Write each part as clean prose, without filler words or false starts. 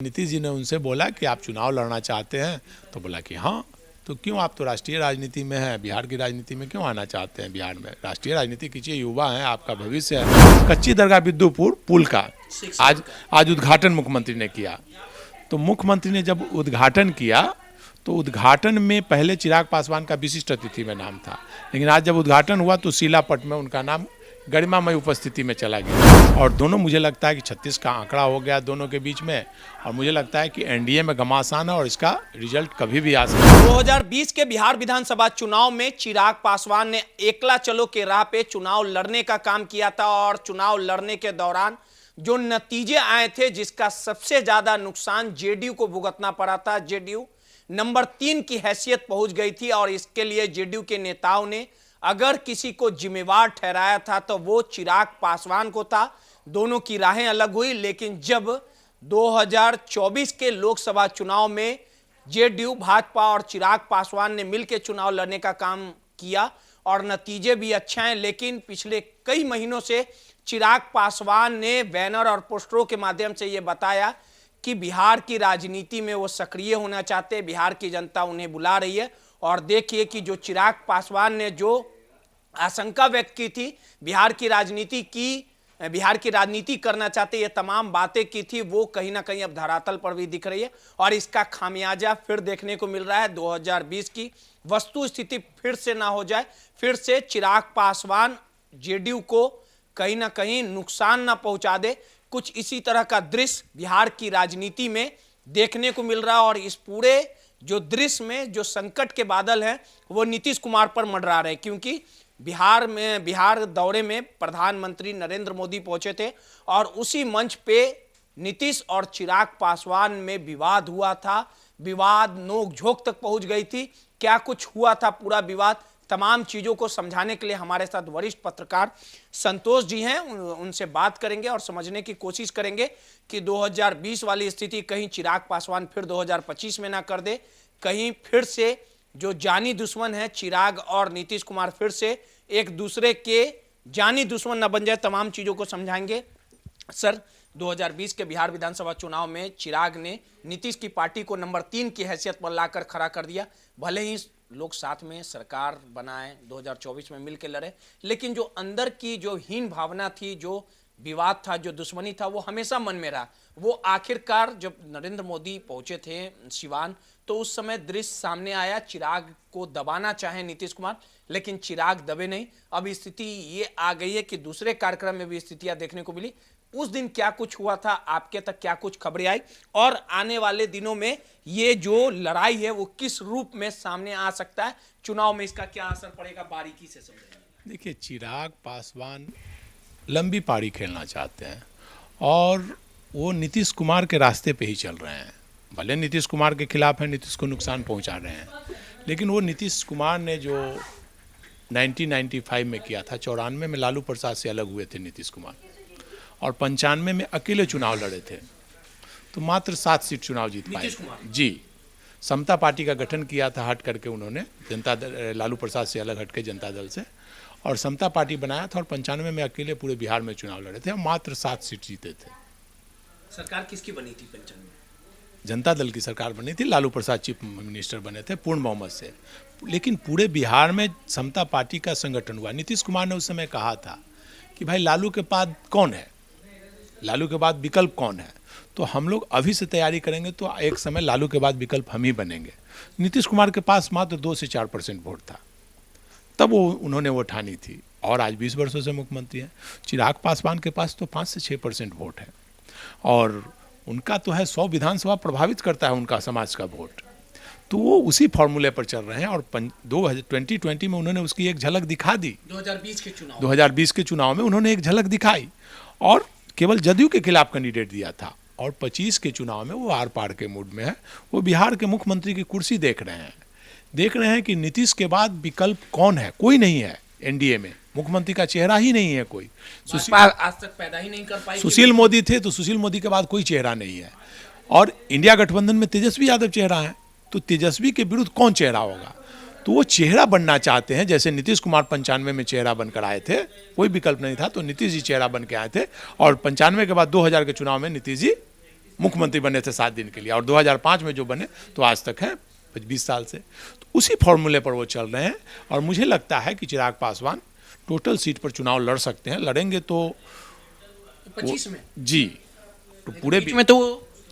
नीतीश जी ने उनसे बोला कि आप चुनाव लड़ना चाहते हैं, तो बोला कि हाँ। तो क्यों, आप तो राष्ट्रीय राजनीति में हैं, बिहार की राजनीति में क्यों आना चाहते हैं? बिहार में राष्ट्रीय राजनीति कीजिए, युवा हैं, आपका भविष्य है। कच्ची दरगाह बिद्दुपुर पुल का आज उद्घाटन मुख्यमंत्री ने किया। तो मुख्यमंत्री ने जब उद्घाटन किया तो उद्घाटन में पहले चिराग पासवान का विशिष्ट अतिथि में नाम था, लेकिन आज जब उद्घाटन हुआ तो शिलापट में उनका नाम गरिमामय उपस्थिति में चला गया। और दोनों, मुझे लगता है कि 36 का आंकड़ा हो गया दोनों के बीच में, और मुझे लगता है कि एनडीए में घमासान है और इसका रिजल्ट कभी भी आ सकता है। 2020 के बिहार विधानसभा चुनाव में चिराग पासवान ने एकला चलो के राह पे चुनाव लड़ने का काम किया था, और चुनाव लड़ने के दौरान जो नतीजे आए थे, जिसका सबसे ज्यादा नुकसान जेडीयू को भुगतना पड़ा था। जेडीयू नंबर 3 की हैसियत पहुंच गई थी, और इसके लिए जेडीयू के नेताओं ने अगर किसी को जिम्मेवार ठहराया था तो वो चिराग पासवान को था। दोनों की राहें अलग हुई, लेकिन जब 2024 के लोकसभा चुनाव में जेडीयू, भाजपा और चिराग पासवान ने मिलकर चुनाव लड़ने का काम किया और नतीजे भी अच्छे हैं, लेकिन पिछले कई महीनों से चिराग पासवान ने बैनर और पोस्टरों के माध्यम से यह बताया कि बिहार की राजनीति में वो सक्रिय होना चाहते हैं, बिहार की जनता उन्हें बुला रही है। और देखिए कि जो चिराग पासवान ने जो आशंका व्यक्त की थी, बिहार की राजनीति करना चाहते, ये तमाम बातें की थी, वो कहीं ना कहीं अब धरातल पर भी दिख रही है, और इसका खामियाजा फिर देखने को मिल रहा है। 2020 की वस्तु स्थिति फिर से ना हो जाए, फिर से चिराग पासवान जेडीयू को कहीं ना कहीं नुकसान ना पहुंचा दे, कुछ इसी तरह का दृश्य बिहार की राजनीति में देखने को मिल रहा है। और इस पूरे जो दृश्य में जो संकट के बादल हैं वो नीतीश कुमार पर मंडरा रहे, क्योंकि बिहार दौरे में प्रधानमंत्री नरेंद्र मोदी पहुंचे थे, और उसी मंच पे नीतीश और चिराग पासवान में विवाद हुआ था। विवाद नोक-झोंक तक पहुंच गई थी। क्या कुछ हुआ था पूरा विवाद, तमाम चीजों को समझाने के लिए हमारे साथ वरिष्ठ पत्रकार संतोष जी हैं, उनसे बात करेंगे और समझने की कोशिश करेंगे कि 2020 वाली स्थिति कहीं चिराग पासवान फिर 2025 में ना कर दे, कहीं फिर से जो जानी दुश्मन है चिराग और नीतीश कुमार फिर से एक दूसरे के जानी दुश्मन न बन जाए। तमाम चीजों को समझाएंगे। सर, 2020 के बिहार विधानसभा चुनाव में चिराग ने नीतीश की पार्टी को नंबर 3 की हैसियत पर लाकर खड़ा कर दिया। भले ही लोग साथ में सरकार बनाए, 2024 में मिलकर लड़े, लेकिन जो अंदर की जो हीन भावना थी, जो विवाद था, जो दुश्मनी था, वो हमेशा मन में रहा। वो आखिरकार जब नरेंद्र मोदी पहुंचे थे सिवान, तो उस समय दृश्य सामने आया, चिराग को दबाना चाहे नीतीश कुमार, लेकिन चिराग दबे नहीं। अब स्थिति ये आ गई है कि दूसरे कार्यक्रम में भी स्थितियां देखने को मिली। उस दिन क्या कुछ हुआ था, आपके तक क्या कुछ खबरें आई, और आने वाले दिनों में ये जो लड़ाई है वो किस रूप में सामने आ सकता है, चुनाव में इसका क्या असर पड़ेगा, बारीकी से समझेंगे। देखिए, चिराग पासवान लंबी पारी खेलना चाहते हैं और वो नीतीश कुमार के रास्ते पे ही चल रहे हैं। भले नीतीश कुमार के खिलाफ हैं, नीतीश को नुकसान पहुंचा रहे हैं, लेकिन वो नीतीश कुमार ने जो 1995 में किया था, 94 में लालू प्रसाद से अलग हुए थे नीतीश कुमार, और 95 में अकेले चुनाव लड़े थे, तो मात्र 7 सीट चुनाव जीत पाए जी। समता पार्टी का गठन किया था हट करके उन्होंने, लालू प्रसाद से अलग हटके जनता दल से, और समता पार्टी बनाया था, और 95 में अकेले पूरे बिहार में चुनाव लड़े थे और मात्र 7 सीट जीते थे। सरकार किसकी बनी थी 95 में? जनता दल की सरकार बनी थी, लालू प्रसाद चीफ मिनिस्टर बने थे पूर्ण बहुमत से, लेकिन पूरे बिहार में समता पार्टी का संगठन हुआ। नीतीश कुमार ने उस समय कहा था कि भाई लालू के बाद कौन है, लालू के बाद विकल्प कौन है, तो हम लोग अभी से तैयारी करेंगे तो एक समय लालू के बाद विकल्प हम ही बनेंगे। नीतीश कुमार के पास मात्र 2 से 4% वोट था, तब उन्होंने वो ठानी थी, और आज 20 वर्षों से मुख्यमंत्री हैं। चिराग पासवान के पास तो 5 से 6% वोट है, और उनका तो है 100 विधानसभा प्रभावित करता है उनका समाज का वोट, तो वो उसी फॉर्मूले पर चल रहे हैं। और 2020 में उन्होंने उसकी एक झलक दिखा दी। 2020 के चुनाव में उन्होंने एक झलक दिखाई, और केवल जदयू के खिलाफ कैंडिडेट दिया था, और 25 के चुनाव में वो आर पार के मूड में है। वो बिहार के मुख्यमंत्री की कुर्सी देख रहे हैं कि नीतीश के बाद विकल्प कौन है। कोई नहीं है एनडीए में, मुख्यमंत्री का चेहरा ही नहीं है कोई। आज तक पैदा ही नहीं कर पाई। सुशील मोदी थे, तो सुशील मोदी के बाद कोई चेहरा नहीं है, और इंडिया गठबंधन में तेजस्वी यादव चेहरा है, तो तेजस्वी के विरुद्ध कौन चेहरा होगा। तो वो चेहरा बनना चाहते हैं, जैसे नीतीश कुमार 95 में चेहरा बनकर आए थे, कोई विकल्प नहीं था, तो नीतीश जी चेहरा बन के आए थे, और 95 के बाद 2000 के चुनाव में नीतीश जी मुख्यमंत्री बने थे 7 दिन के लिए, और 2005 में जो बने तो आज तक है 20 साल से। तो उसी फॉर्मूले पर वो चल रहे हैं, और मुझे लगता है कि चिराग पासवान टोटल सीट पर चुनाव लड़ सकते हैं। लड़ेंगे तो 25 में जी, तो पूरे बीच में तो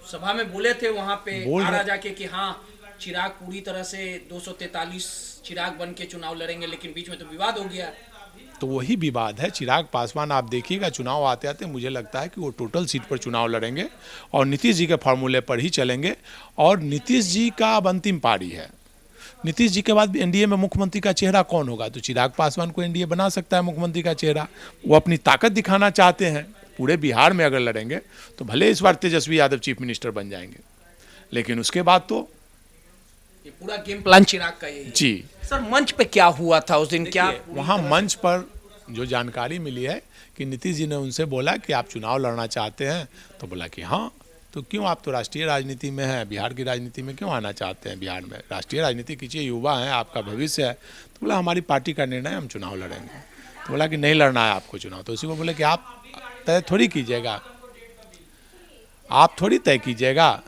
सभा में बोले थे वहां पे बोल आरा रहे- जाके कि हाँ चिराग पूरी तरह से 243 चिराग बन के चुनाव लड़ेंगे, लेकिन बीच में तो विवाद हो गया। तो वही विवाद है। चिराग पासवान आप देखिएगा चुनाव आते आते मुझे लगता है कि वो टोटल सीट पर चुनाव लड़ेंगे और नीतीश जी के फार्मूले पर ही चलेंगे, और नीतीश जी का अब अंतिम पारी है। नीतीश जी के बाद एनडीए में मुख्यमंत्री का चेहरा कौन होगा, तो चिराग पासवान को एनडीए बना सकता है मुख्यमंत्री का चेहरा। वो अपनी ताकत दिखाना चाहते हैं। पूरे बिहार में अगर लड़ेंगे तो भले इस बार तेजस्वी यादव चीफ मिनिस्टर बन जाएंगे, लेकिन उसके बाद तो ये पूरा गेम प्लान चिराग का यही है। जी। सर मंच पे क्या हुआ था उस दिन, क्या वहाँ मंच पर जो जानकारी मिली है कि नीतीश जी ने उनसे बोला कि आप चुनाव लड़ना चाहते हैं, तो बोला कि हाँ, तो क्यों, आप तो राष्ट्रीय राजनीति में हैं, बिहार की राजनीति में क्यों आना चाहते हैं, बिहार में राष्ट्रीय राजनीति कीजिए, युवा हैं, आपका भविष्य है। तो बोला हमारी पार्टी का निर्णय है, हम चुनाव लड़ेंगे। तो बोला कि नहीं लड़ना है आपको चुनाव। तो उसी को बोले कि आप तय थोड़ी कीजिएगा, आप थोड़ी तय कीजिएगा,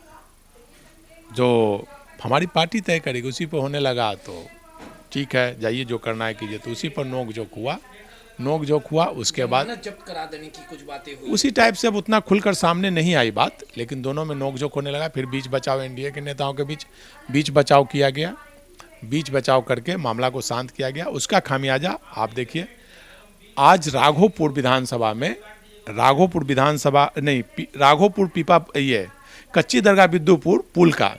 जो हमारी पार्टी तय करेगी उसी पर होने लगा। तो ठीक है, जाइए जो करना है कीजिए। तो उसी पर नोक झोंक हुआ। उसके बाद जब्त करा देने की कुछ बातें हुई। उसी टाइप से अब उतना खुलकर सामने नहीं आई बात, लेकिन दोनों में नोक झोंक होने लगा। फिर बीच बचाव, एनडीए के नेताओं के बीच बचाव किया गया। बीच बचाव करके मामला को शांत किया गया। उसका खामियाजा आप देखिए, आज राघोपुर पीपा, ये कच्ची दरगाह बिद्दुपुर पुल का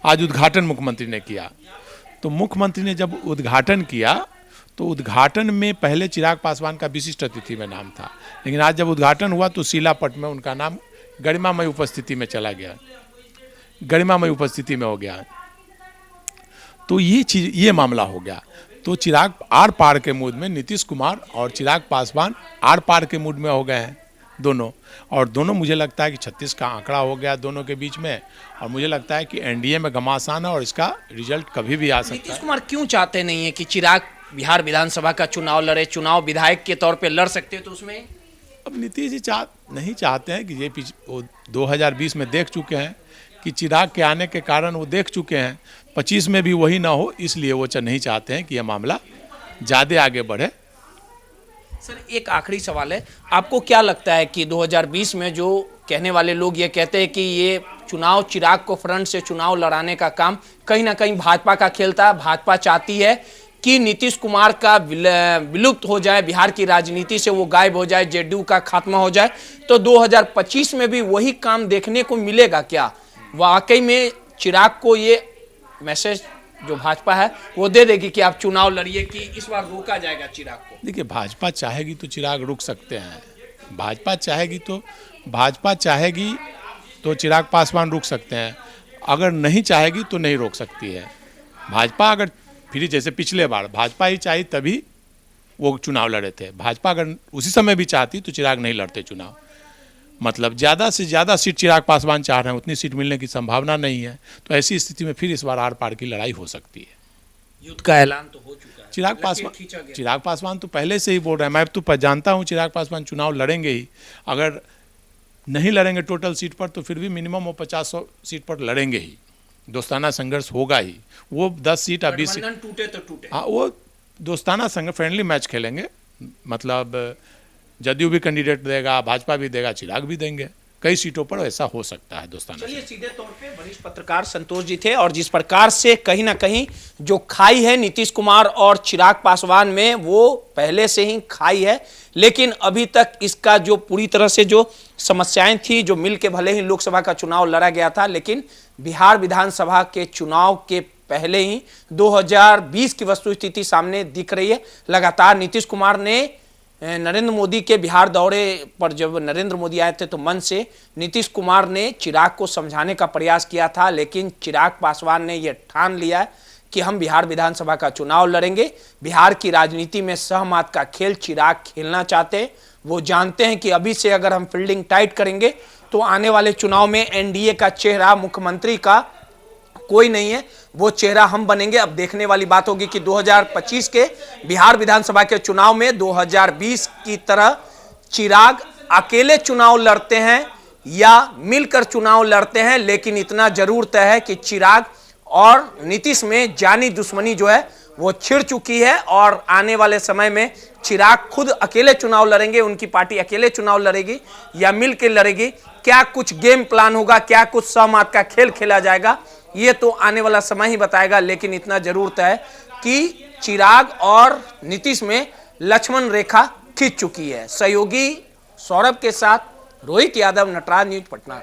आज उद्घाटन मुख्यमंत्री ने किया। तो मुख्यमंत्री ने जब उद्घाटन किया तो उद्घाटन में पहले चिराग पासवान का विशिष्ट अतिथि में नाम था, लेकिन आज जब उद्घाटन हुआ तो शिलापट में उनका नाम गरिमामय उपस्थिति में चला गया, गरिमामय उपस्थिति में हो गया। तो ये मामला हो गया। तो चिराग आर पार के मूड में, नीतीश कुमार और चिराग पासवान आर पार के मूड में हो गए हैं दोनों। और दोनों, मुझे लगता है कि 36 का आंकड़ा हो गया दोनों के बीच में, और मुझे लगता है कि एनडीए में घमासान है और इसका रिजल्ट कभी भी आ सकता है। नीतीश कुमार क्यों चाहते नहीं है कि चिराग बिहार विधानसभा का चुनाव लड़े, चुनाव विधायक के तौर पे लड़ सकते हैं, तो उसमें अब नीतीश जी नहीं चाहते हैं कि ये 2020 में देख चुके हैं कि चिराग के आने के कारण वो देख चुके हैं 25 में भी वही ना हो, इसलिए वो नहीं चाहते हैं कि यह मामला ज़्यादा आगे बढ़े। सर एक आखिरी सवाल है, आपको क्या लगता है कि 2020 में जो कहने वाले लोग ये कहते हैं कि ये चुनाव चिराग को फ्रंट से चुनाव लड़ाने का काम कहीं ना कहीं भाजपा का खेल था, भाजपा चाहती है कि नीतीश कुमार का विलुप्त हो जाए, बिहार की राजनीति से वो गायब हो जाए, जेडीयू का खात्मा हो जाए, तो 2025 में भी वही काम देखने को मिलेगा क्या? वाकई में चिराग को ये मैसेज जो भाजपा है वो दे देगी कि आप चुनाव लड़िए, कि इस बार रोका जाएगा चिराग को? देखिए, भाजपा चाहेगी तो चिराग रुक सकते हैं, भाजपा चाहेगी तो चिराग पासवान रुक सकते हैं, अगर नहीं चाहेगी तो नहीं रोक सकती है। भाजपा अगर फिर जैसे पिछले बार भाजपा ही चाहिए तभी वो चुनाव लड़े थे, भाजपा अगर उसी समय भी चाहती तो चिराग नहीं लड़ते चुनाव। मतलब ज़्यादा से ज़्यादा सीट चिराग पासवान चाह रहे हैं, उतनी सीट मिलने की संभावना नहीं है। तो ऐसी स्थिति में फिर इस बार आर पार की लड़ाई हो सकती है। युद्ध का ऐलान तो हो चुका है। चिराग पासवान तो पहले से ही बोल रहे हैं, मैं तो जानता हूँ चिराग पासवान चुनाव लड़ेंगे ही। अगर नहीं लड़ेंगे टोटल सीट पर तो फिर भी मिनिमम वो 50 सीट पर लड़ेंगे ही, दोस्ताना संघर्ष होगा ही। वो 10 सीट या 20 सीट टूटे तो टूटे, हाँ, वो दोस्ताना संघर्ष, फ्रेंडली मैच खेलेंगे। मतलब जदयू भी कैंडिडेट देगा, भाजपा भी देगा, चिराग भी देंगे, कई सीटों पर ऐसा हो सकता है दोस्ताना। चलिए, सीधे तौर पे वरिष्ठ पत्रकार संतोष जी थे, और जिस प्रकार से कहीं ना कहीं जो खाई है नीतीश कुमार और चिराग पासवान में, वो पहले से ही खाई है, लेकिन अभी तक इसका जो पूरी तरह से जो समस्याएं थी, जो मिल के भले ही लोकसभा का चुनाव लड़ा गया था, लेकिन बिहार विधानसभा के चुनाव के पहले ही 2020 की वस्तुस्थिति सामने दिख रही है। लगातार नीतीश कुमार ने नरेंद्र मोदी के बिहार दौरे पर, जब नरेंद्र मोदी आए थे तो मन से नीतीश कुमार ने चिराग को समझाने का प्रयास किया था, लेकिन चिराग पासवान ने यह ठान लिया कि हम बिहार विधानसभा का चुनाव लड़ेंगे। बिहार की राजनीति में सहमत का खेल चिराग खेलना चाहते हैं। वो जानते हैं कि अभी से अगर हम फील्डिंग टाइट करेंगे तो आने वाले चुनाव में एनडीए का चेहरा, मुख्यमंत्री का कोई नहीं है, वो चेहरा हम बनेंगे। अब देखने वाली बात होगी कि 2025 के बिहार विधानसभा के चुनाव में 2020 की तरह चिराग अकेले चुनाव लड़ते हैं या मिलकर चुनाव लड़ते हैं। लेकिन इतना जरूर तय है कि चिराग और नीतीश में जानी दुश्मनी जो है वो छिड़ चुकी है और आने वाले समय में चिराग खुद अकेले चुनाव लड़ेंगे, उनकी पार्टी अकेले चुनाव लड़ेगी या मिल के लड़ेगी। क्या कुछ गेम प्लान होगा, क्या कुछ सहमत का खेल खेला जाएगा, ये तो आने वाला समय ही बताएगा। लेकिन इतना जरूर तय है कि चिराग और नीतीश में लक्ष्मण रेखा खींच चुकी है। सहयोगी सौरभ के साथ रोहित यादव, नटराज न्यूज, पटना।